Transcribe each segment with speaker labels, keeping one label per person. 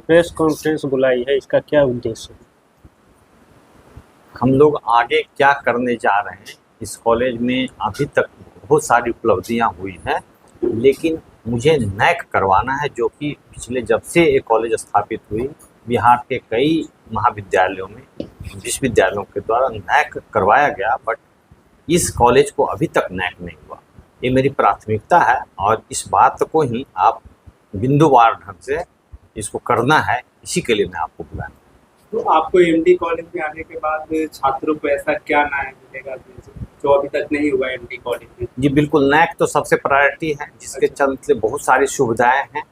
Speaker 1: Press conference बुलाई है, इसका क्या उद्देश्य है?
Speaker 2: हम लोग आगे क्या करने जा रहे हैं, इस कॉलेज में अभी तक बहुत सारी उपलब्धियां हुई हैं, लेकिन मुझे नैक करवाना है, जो कि पिछले जब से ये कॉलेज स्थापित हुई बिहार के कई महाविद्यालयों में, विश्वविद्यालयों के द्वारा नैक करवाया गया, बट इस कॉलेज को अभी तक नैक नहीं हुआ। ये मेरी प्राथमिकता है और इस बात को ही आप बिंदुवार ढंग से इसको करना है, इसी के लिए मैं आपको बुलाया।
Speaker 3: तो आपको एमडी कॉलेज में आने के बाद छात्रों को ऐसा क्या न्याय मिलेगा जो अभी तक नहीं हुआ एमडी कॉलेज में?
Speaker 2: जी बिल्कुल, नैक तो सबसे प्रायोरिटी है, जिसके चलते बहुत सारी सुविधाएं हैं।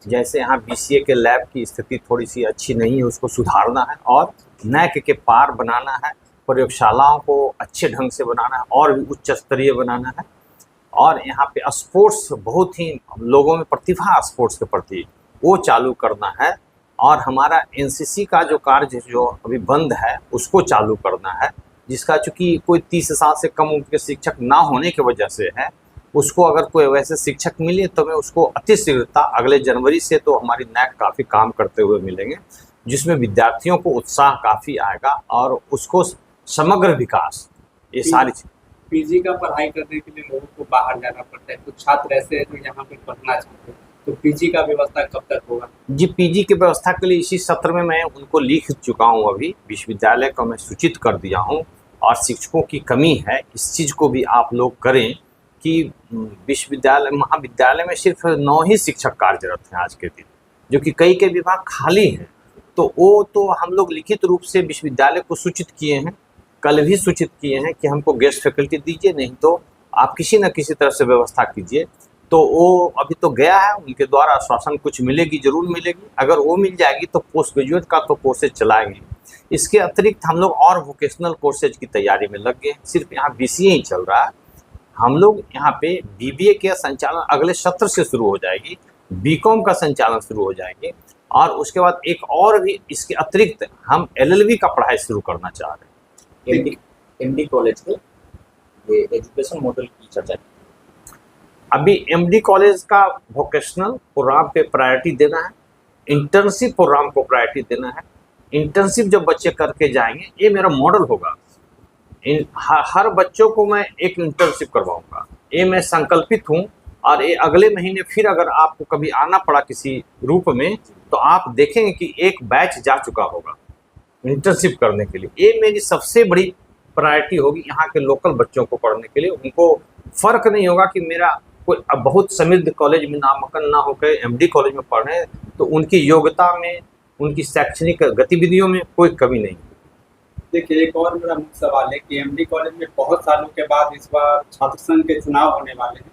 Speaker 2: जैसे यहाँ बीसीए के लैब की स्थिति थोड़ी सी अच्छी नहीं है, उसको सुधारना है और नैक के पार बनाना है, प्रयोगशालाओं को अच्छे ढंग से बनाना है और भी उच्च स्तरीय बनाना है। और यहाँ पे स्पोर्ट्स, बहुत ही लोगों में प्रतिभा स्पोर्ट्स के प्रति, वो चालू करना है। और हमारा एनसीसी का जो कार्य जो अभी बंद है उसको चालू करना है, जिसका चूँकि कोई 30 साल से कम उम्र के शिक्षक ना होने की वजह से है। उसको अगर कोई वैसे शिक्षक मिले तो मैं उसको अतिशीघ्रता अगले जनवरी से तो हमारी नैक काफ़ी काम करते हुए मिलेंगे, जिसमें विद्यार्थियों को उत्साह काफ़ी आएगा और उसको समग्र विकास, ये सारी चीज़।
Speaker 3: पीजी का पढ़ाई करने के लिए लोगों को बाहर जाना पड़ता है, कुछ छात्र ऐसे हैं जो यहाँ पे पढ़ना चाहते हैं, तो पीजी का व्यवस्था कब तक होगा?
Speaker 2: जी, पीजी की व्यवस्था के लिए इसी सत्र में मैं उनको लिख चुका हूँ, अभी विश्वविद्यालय को मैं सूचित कर दिया हूँ। और शिक्षकों की कमी है, इस चीज़ को भी आप लोग करें कि विश्वविद्यालय महाविद्यालय में सिर्फ 9 ही शिक्षक कार्यरत हैं आज के दिन, जो कि कई के विभाग खाली हैं। तो वो तो हम लोग लिखित रूप से विश्वविद्यालय को सूचित किए हैं, कल भी सूचित किए हैं कि हमको गेस्ट फैकल्टी दीजिए, नहीं तो आप किसी न किसी तरह से व्यवस्था कीजिए। तो वो अभी तो गया है, उनके द्वारा आश्वासन कुछ मिलेगी, जरूर मिलेगी। अगर वो मिल जाएगी तो पोस्ट ग्रेजुएट का तो कोर्सेज चलाएंगे। इसके अतिरिक्त हम लोग और वोकेशनल कोर्सेज की तैयारी में लग गए हैं। सिर्फ यहाँ बीसीए ही चल रहा है, हम लोग यहाँ पे बीबीए के संचालन अगले सत्र से शुरू हो जाएगी, बीकॉम का संचालन शुरू हो जाएगी, और उसके बाद एक और भी इसके अतिरिक्त हम एलएलबी का पढ़ाई शुरू करना चाह रहे हैं।
Speaker 4: एमडी कॉलेज के ये एजुकेशन मॉडल की चर्चा की।
Speaker 2: अभी एमडी कॉलेज का वोकेशनल प्रोग्राम पे प्रायोरिटी देना है, इंटर्नशिप प्रोग्राम को प्रायोरिटी देना है। इंटर्नशिप जब बच्चे करके जाएंगे, ये मेरा मॉडल होगा। हर बच्चों को मैं एक इंटर्नशिप करवाऊंगा, ये मैं संकल्पित हूँ। और ये अगले महीने फिर अगर आपको कभी आना पड़ा किसी रूप में, तो आप देखेंगे कि एक बैच जा चुका होगा इंटर्नशिप करने के लिए। ये मेरी सबसे बड़ी प्रायोरिटी होगी यहाँ के लोकल बच्चों को पढ़ने के लिए। उनको फ़र्क नहीं होगा कि मेरा कोई बहुत समृद्ध कॉलेज में नामांकन ना होकर एमडी कॉलेज में पढ़े, तो उनकी योग्यता में, उनकी शैक्षणिक गतिविधियों में कोई कमी नहीं।
Speaker 3: देखिए, एक और मेरा मुख्य सवाल है कि एमडी कॉलेज में बहुत सालों के बाद इस बार छात्र संघ के चुनाव होने वाले हैं,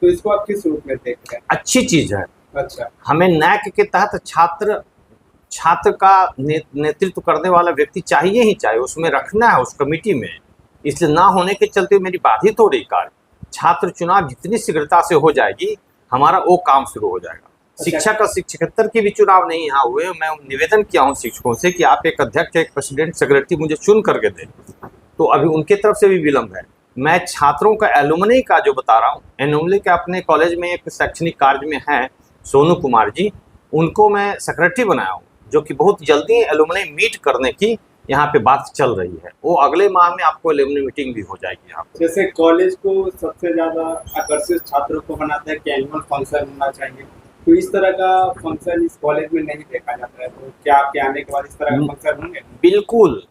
Speaker 3: तो इसको आप किस रूप में देख रहे हैं?
Speaker 2: अच्छी चीज़ है।
Speaker 3: अच्छा,
Speaker 2: हमें नैक के तहत छात्र का नेतृत्व करने वाला व्यक्ति चाहिए ही चाहिए, उसमें रखना है उस कमेटी में। इसलिए ना होने के चलते मेरी बाधित हो रही कार्य। छात्र चुनाव जितनी शीघ्रता से हो जाएगी, हमारा वो काम शुरू हो जाएगा। शिक्षक और शिक्षकेतर की भी चुनाव नहीं यहाँ हुए। मैं निवेदन किया हूँ शिक्षकों से कि आप एक अध्यक्ष, एक प्रेसिडेंट, सेक्रेटरी मुझे चुन करके दें, तो अभी उनके तरफ से भी विलम्ब है। मैं छात्रों का एलुमनी का जो बता रहा हूँ, एलुमनी के अपने कॉलेज में एक शैक्षणिक कार्य में है सोनू कुमार जी, उनको मैं सेक्रेटरी बनाया हूँ, जो कि बहुत जल्दी एलुमनी मीट करने की यहाँ पे बात चल रही है। वो अगले माह में आपको एलुमनी मीटिंग भी हो जाएगी यहाँ पे।
Speaker 3: जैसे कॉलेज को सबसे ज़्यादा आकर्षित छात्रों को बनाता है कि एनुअल फंक्शन होना चाहिए, तो इस तरह का फंक्शन इस कॉलेज में नहीं देखा जाता है, तो क्या आपके आने के बाद इस तरह का फंक्शन होंगे?
Speaker 2: बिल्कुल,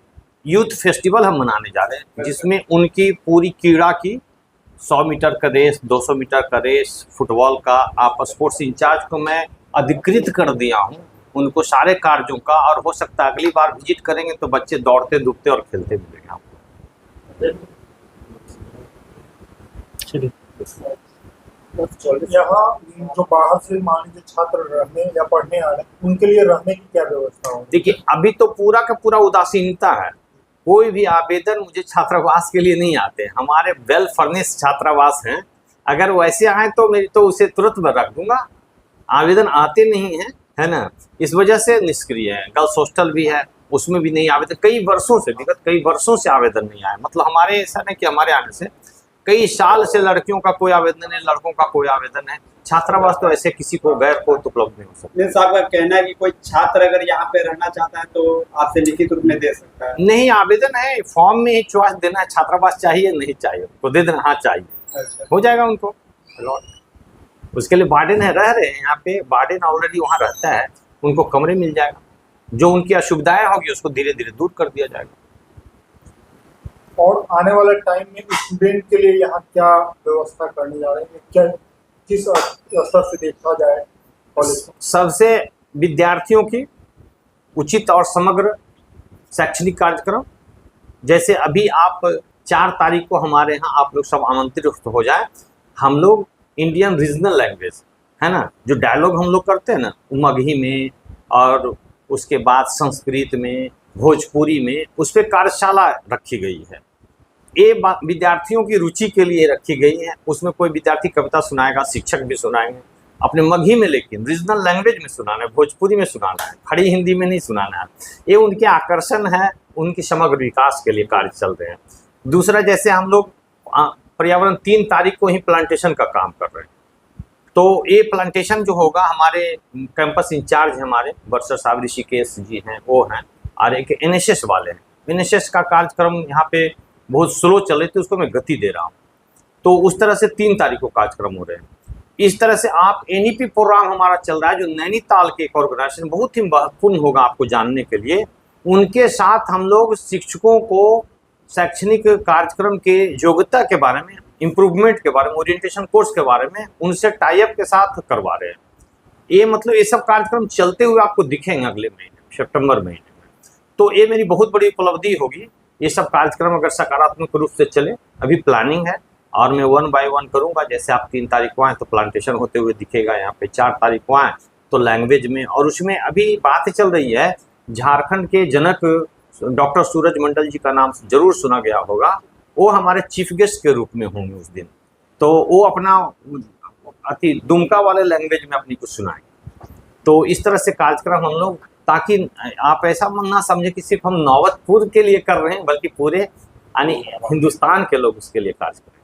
Speaker 2: यूथ फेस्टिवल हम मनाने जा रहे हैं, जिसमें उनकी पूरी क्रीड़ा की 100 मीटर का रेस, 200 मीटर का रेस, फुटबॉल का, आप स्पोर्ट्स इंचार्ज को मैं अधिकृत कर दिया हूँ उनको सारे कार्यों का। और हो सकता है अगली बार विजिट करेंगे तो बच्चे दौड़ते धूपते और खेलते मिलेंगे आपको।
Speaker 5: यहाँ जो बाहर से मान लीजिए छात्र रहने या पढ़ने आ रहे हैं, उनके लिए रहने की क्या व्यवस्था हो?
Speaker 2: देखिए, अभी तो पूरा का पूरा उदासीनता है। कोई भी आवेदन मुझे छात्रावास के लिए नहीं आते। हमारे वेल फर्निश्ड छात्रावास हैं, अगर वैसे आए तो मेरी तो उसे तुरंत मैं रख दूंगा। आवेदन आते नहीं हैं, है ना, इस वजह से निष्क्रिय है। गर्ल्स हॉस्टल भी है, उसमें भी नहीं आवेदन, कई वर्षों से, विगत कई वर्षों से आवेदन नहीं आया। मतलब हमारे ऐसा नहीं कि हमारे आने से, कई साल से लड़कियों का कोई आवेदन है, लड़कों का कोई आवेदन है। छात्रावास तो ऐसे किसी को गैर को तो उपलब्ध नहीं हो सकता।
Speaker 3: मीन्स आपका कहना है कि कोई छात्र अगर यहाँ पे रहना चाहता है तो आपसे लिखित रूप में दे सकता है?
Speaker 2: नहीं, आवेदन है, फॉर्म में ही चॉइस देना है, छात्रावास चाहिए नहीं चाहिए, तो दे देना, हाँ चाहिए,
Speaker 3: अच्छा।
Speaker 2: हो जाएगा उनको अलॉट। उसके लिए वार्डन है, रह रहे हैं यहाँ पे, वार्डन ऑलरेडी वहाँ रहता है, उनको कमरे मिल जाएगा, जो उनकी असुविधाएं होगी उसको धीरे धीरे दूर कर दिया जाएगा।
Speaker 5: और आने वाले टाइम में स्टूडेंट के लिए यहाँ क्या व्यवस्था करने जा रहे हैं, क्या किस स्तर से देखा जाए कॉलेज को?
Speaker 2: सबसे विद्यार्थियों की उचित और समग्र शैक्षणिक कार्यक्रम, जैसे अभी आप 4 तारीख को हमारे यहाँ आप लोग सब आमंत्रित हो जाए। हम लोग इंडियन रीजनल लैंग्वेज है ना, जो डायलॉग हम लोग करते हैं ना, मगही में और उसके बाद संस्कृत में, भोजपुरी में, उस पर कार्यशाला रखी गई है। ये विद्यार्थियों की रुचि के लिए रखी गई है। उसमें कोई विद्यार्थी कविता सुनाएगा, शिक्षक भी सुनाएंगे अपने मगही में, लेकिन रीजनल लैंग्वेज में सुनाना है, भोजपुरी में सुनाना है, खड़ी हिंदी में नहीं सुनाना है। ये उनके आकर्षण है, उनके समग्र विकास के लिए कार्य चल रहे हैं। दूसरा, जैसे हम लोग पर्यावरण 3 तारीख को ही प्लांटेशन का काम कर रहे हैं, तो ये प्लांटेशन जो होगा, हमारे कैंपस इंचार्ज हमारे वर्षा साहब ऋषिकेश जी हैं, वो हैं, और एक NSS वाले हैं। NSS का कार्यक्रम यहाँ पे बहुत स्लो चल रही थी, उसको मैं गति दे रहा हूँ, तो उस तरह से 3 तारीख को कार्यक्रम हो रहे हैं। इस तरह से आप NEP प्रोग्राम हमारा चल रहा है, जो नैनीताल के एक ऑर्गेनाइजेशन, बहुत ही महत्वपूर्ण होगा आपको जानने के लिए। उनके साथ हम लोग शिक्षकों को शैक्षणिक कार्यक्रम के योग्यता के बारे में, इम्प्रूवमेंट के बारे में, ओरिएंटेशन कोर्स के बारे में उनसे टाई अप के साथ करवा रहे हैं। ये मतलब ये सब कार्यक्रम चलते हुए आपको दिखेंगे अगले महीने, सितंबर महीने में। तो ये मेरी बहुत बड़ी उपलब्धि होगी। ये सब कार्यक्रम अगर सकारात्मक रूप से चले, अभी प्लानिंग है और मैं 1 बाय 1 करूँगा। जैसे आप 3 तारीख को आएँ तो प्लांटेशन होते हुए दिखेगा यहाँ पे, 4 तारीख को आएँ तो लैंग्वेज में, और उसमें अभी बात चल रही है, झारखंड के जनक डॉक्टर सूरज मंडल जी का नाम जरूर सुना गया होगा, वो हमारे चीफ गेस्ट के रूप में होंगे उस दिन। तो वो अपना अति दुमका वाले लैंग्वेज में अपनी कुछ सुनाएंगे। तो इस तरह से कार्यक्रम हम लोग, ताकि आप ऐसा ना समझे कि सिर्फ हम नौबतपुर के लिए कर रहे हैं, बल्कि पूरे यानी हिंदुस्तान के लोग उसके लिए कार्य करें।